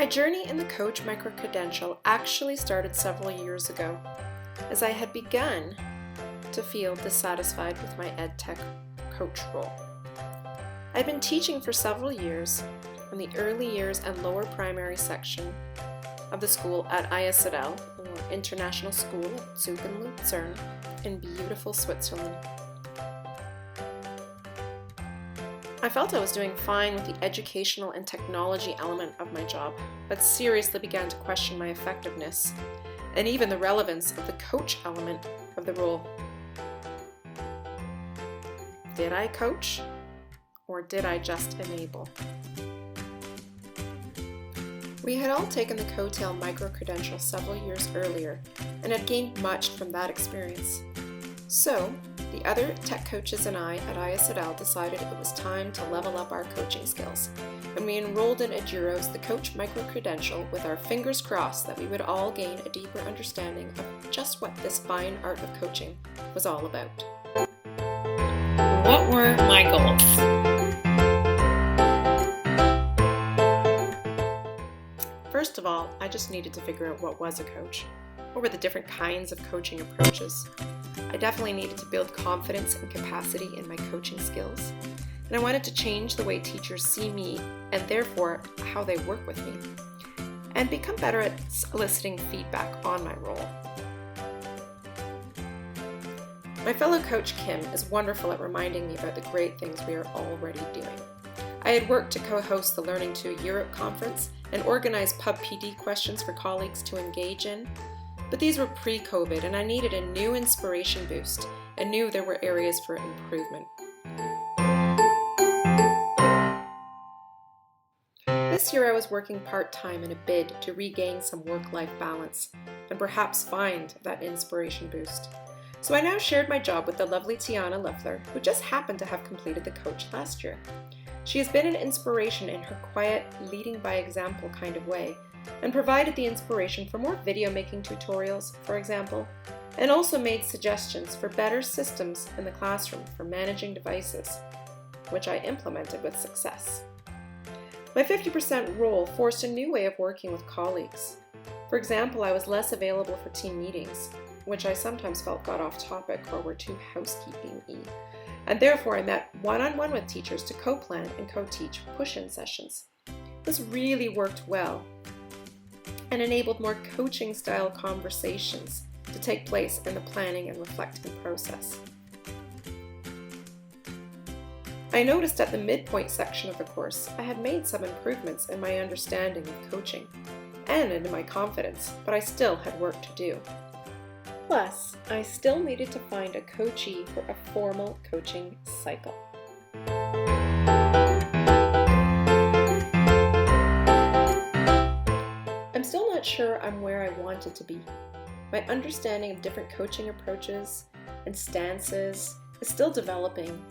journey in the coach micro-credential actually started several years ago, as I had begun to feel dissatisfied with my EdTech coach role. I'd been teaching for several years in the early years and lower primary section of the school at ISL, or International School at Zug and Luzern, in beautiful Switzerland. I felt I was doing fine with the educational and technology element of my job, but seriously began to question my effectiveness and even the relevance of the coach element of the role. Did I coach, or did I just enable? We had all taken the coattail micro-credential several years earlier and had gained much from that experience. So, the other tech coaches and I at ISL decided it was time to level up our coaching skills, and we enrolled in Eduro's The Coach Micro-Credential with our fingers crossed that we would all gain a deeper understanding of just what this fine art of coaching was all about. What were my goals? First of all, I just needed to figure out what was a coach. What were the different kinds of coaching approaches? I definitely needed to build confidence and capacity in my coaching skills, and I wanted to change the way teachers see me and therefore how they work with me, and become better at eliciting feedback on my role. My fellow coach Kim is wonderful at reminding me about the great things we are already doing. I had worked to co-host the Learning to Europe conference and organize pub PD questions for colleagues to engage in, but these were pre-COVID and I needed a new inspiration boost and knew there were areas for improvement. This year I was working part-time in a bid to regain some work-life balance and perhaps find that inspiration boost. So I now shared my job with the lovely Tiana Loeffler, who just happened to have completed the coach last year. She has been an inspiration in her quiet, leading by example kind of way, and provided the inspiration for more video making tutorials, for example, and also made suggestions for better systems in the classroom for managing devices, which I implemented with success. My 50% role forced a new way of working with colleagues. For example, I was less available for team meetings, which I sometimes felt got off topic or were too housekeeping-y, and therefore I met one-on-one with teachers to co-plan and co-teach push-in sessions. This really worked well and enabled more coaching-style conversations to take place in the planning and reflecting process. I noticed at the midpoint section of the course I had made some improvements in my understanding of coaching and in my confidence, but I still had work to do. Plus, I still needed to find a coachee for a formal coaching cycle. I'm still not sure I'm where I wanted to be. My understanding of different coaching approaches and stances is still developing,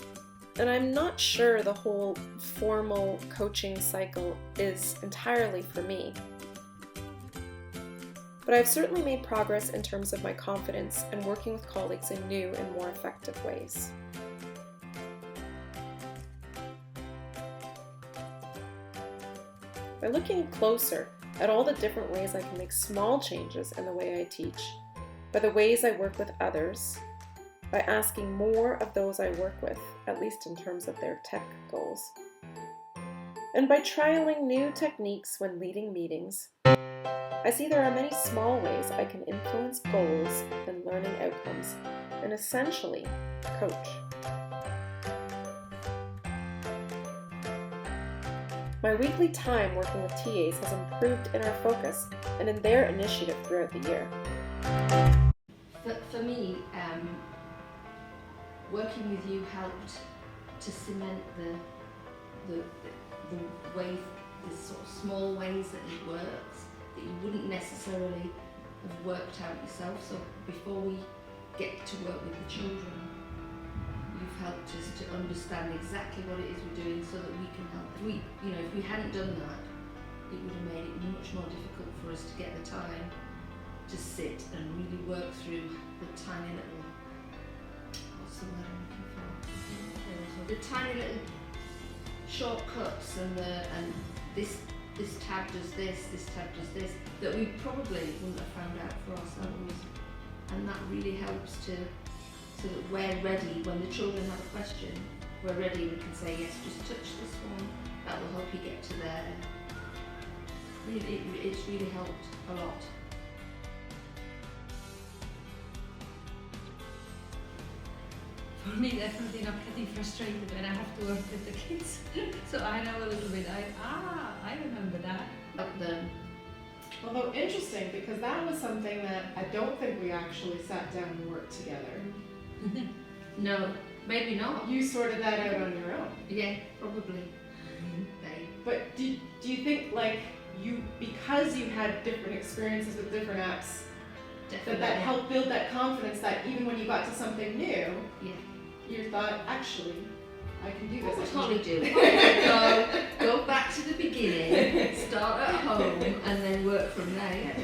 and I'm not sure the whole formal coaching cycle is entirely for me. But I've certainly made progress in terms of my confidence and working with colleagues in new and more effective ways. By looking closer at all the different ways I can make small changes in the way I teach, by the ways I work with others, by asking more of those I work with, at least in terms of their tech goals, and by trialing new techniques when leading meetings, I see there are many small ways I can influence goals and learning outcomes and essentially coach. My weekly time working with TAs has improved in our focus and in their initiative throughout the year. For me, working with you helped to cement the way, the sort of small ways that it works, that you wouldn't necessarily have worked out yourself. So before we get to work with the children, you've helped us to understand exactly what it is we're doing so that we can help. If we hadn't done that, it would have made it much more difficult for us to get the time to sit and really work through the tiny little, what's the word I'm looking for? The tiny little shortcuts and this this tab does this tab does this, that we probably wouldn't have found out for ourselves. And that really helps so that we're ready when the children have a question, we're ready, we can say, yes, just touch this one, that will help you get to there. Really, it's really helped a lot. For me, definitely not getting frustrated when I have to work with the kids. So I know a little bit, I remember that. Although interesting, because that was something that I don't think we actually sat down and worked together. No, maybe not. You sorted that out on your own. Yeah, probably. But do you think, like, because you had different experiences with different apps, that helped build that confidence that even when you got to something new, you thought, actually, I can do this. What would Holly do? Go back to the beginning, start at home, and then work from there.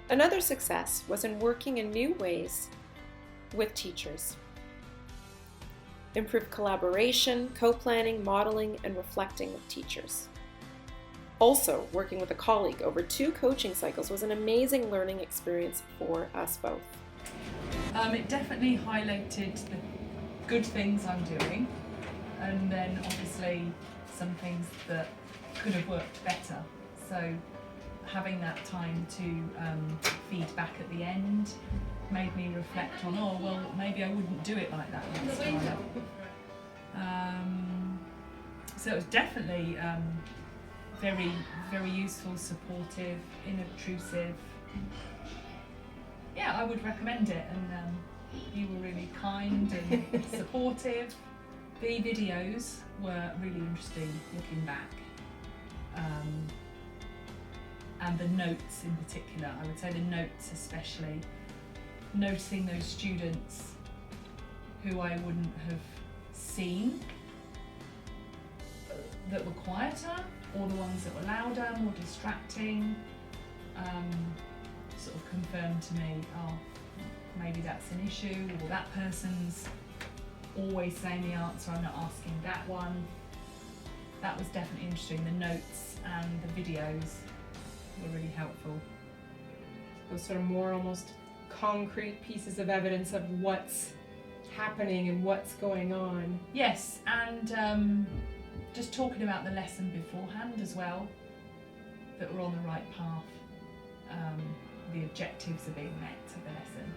Another success was in working in new ways with teachers. Improved collaboration, co-planning, modeling, and reflecting with teachers. Also, working with a colleague over 2 coaching cycles was an amazing learning experience for us both. It definitely highlighted the good things I'm doing, and then obviously some things that could have worked better. So having that time to feed back at the end made me reflect on, oh well, maybe I wouldn't do it like that next time. So it was definitely very, very useful, supportive, inobtrusive. Yeah, I would recommend it, and you were really kind and supportive. The videos were really interesting looking back, and the notes in particular. I would say the notes especially, noticing those students who I wouldn't have seen, that were quieter, or the ones that were louder, more distracting, sort of confirmed to me, oh, maybe that's an issue, or that person's always saying the answer, I'm not asking that one. That was definitely interesting. The notes and the videos were really helpful. Those sort of more almost concrete pieces of evidence of what's happening and what's going on. Yes, and just talking about the lesson beforehand as well, that we're on the right path. The objectives are being met of the lesson.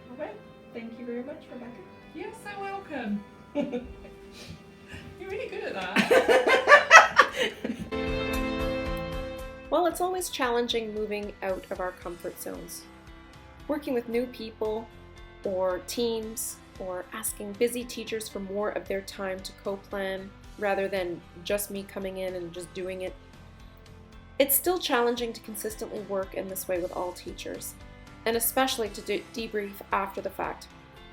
All right. Thank you very much, Rebecca. You're so welcome. You're really good at that. Well, it's always challenging moving out of our comfort zones. Working with new people or teams, or asking busy teachers for more of their time to co-plan rather than just me coming in and just doing it. It's still challenging to consistently work in this way with all teachers, and especially to debrief after the fact.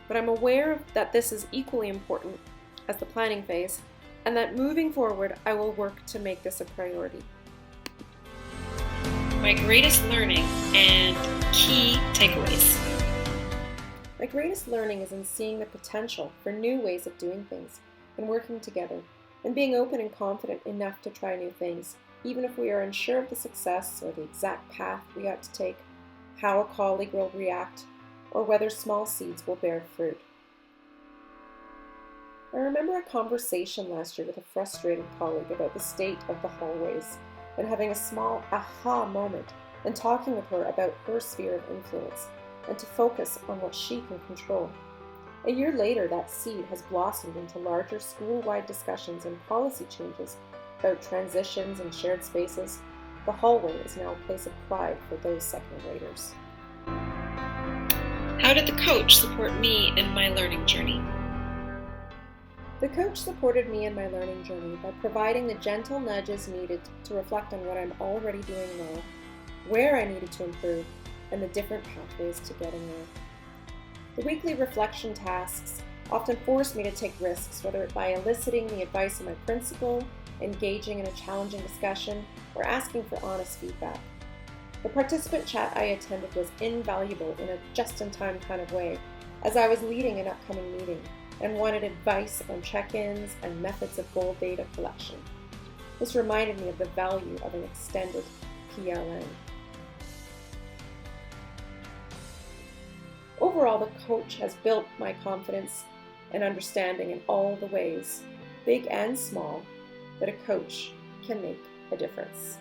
But I'm aware that this is equally important as the planning phase, and that moving forward, I will work to make this a priority. My greatest learning and key takeaways. My greatest learning is in seeing the potential for new ways of doing things and working together, and being open and confident enough to try new things, even if we are unsure of the success or the exact path we ought to take, how a colleague will react, or whether small seeds will bear fruit. I remember a conversation last year with a frustrated colleague about the state of the hallways, and having a small aha moment and talking with her about her sphere of influence, and to focus on what she can control. A year later, that seed has blossomed into larger school-wide discussions and policy changes about transitions and shared spaces. The hallway is now a place of pride for those second graders. How did the coach support me in my learning journey? The coach supported me in my learning journey by providing the gentle nudges needed to reflect on what I'm already doing well, where I needed to improve, and the different pathways to getting there. The weekly reflection tasks often forced me to take risks, whether it by eliciting the advice of my principal, engaging in a challenging discussion, or asking for honest feedback. The participant chat I attended was invaluable in a just-in-time kind of way, as I was leading an upcoming meeting, and wanted advice on check-ins and methods of goal data collection. This reminded me of the value of an extended PLN. Overall, the coach has built my confidence and understanding in all the ways, big and small, that a coach can make a difference.